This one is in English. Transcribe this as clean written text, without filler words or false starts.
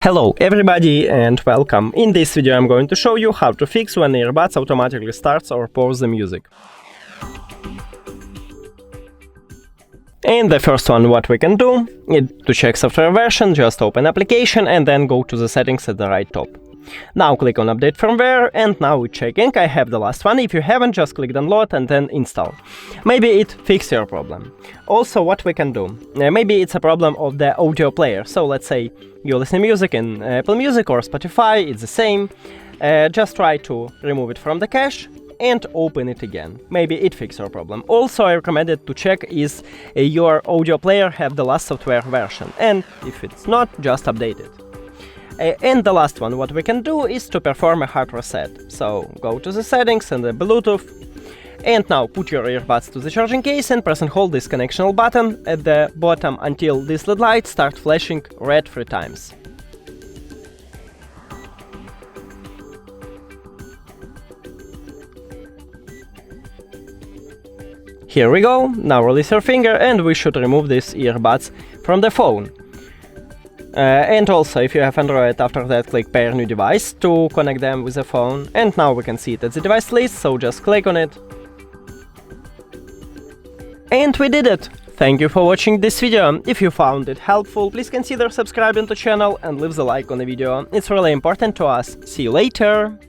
Hello everybody and welcome. In this video I'm going to show you how to fix when earbuds automatically starts or pause the music. And the first one what we can do is to check software version, just open application and then go to the settings at the right top. Now click on update firmware and now it's checking. I have the last one. If you haven't, just click download and then install. Maybe it fixed your problem. Also what we can do, maybe it's a problem of the audio player. So let's say you listen to music in Apple Music or Spotify, it's the same. Just try to remove it from the cache and open it again. Maybe it fixed your problem. Also I recommend it to check is your audio player have the last software version, and if it's not, just update it. And the last one, what we can do is to perform a hard reset. So go to the settings and the Bluetooth, and now put your earbuds to the charging case and press and hold this connectional button at the bottom until this LED light starts flashing red 3 times. Here we go. Now release your finger and we should remove these earbuds from the phone. And also, if you have Android, after that click pair new device to connect them with the phone. And now we can see it at the device list, so just click on it. And we did it! Thank you for watching this video. If you found it helpful, please consider subscribing to the channel and leave the like on the video. It's really important to us. See you later!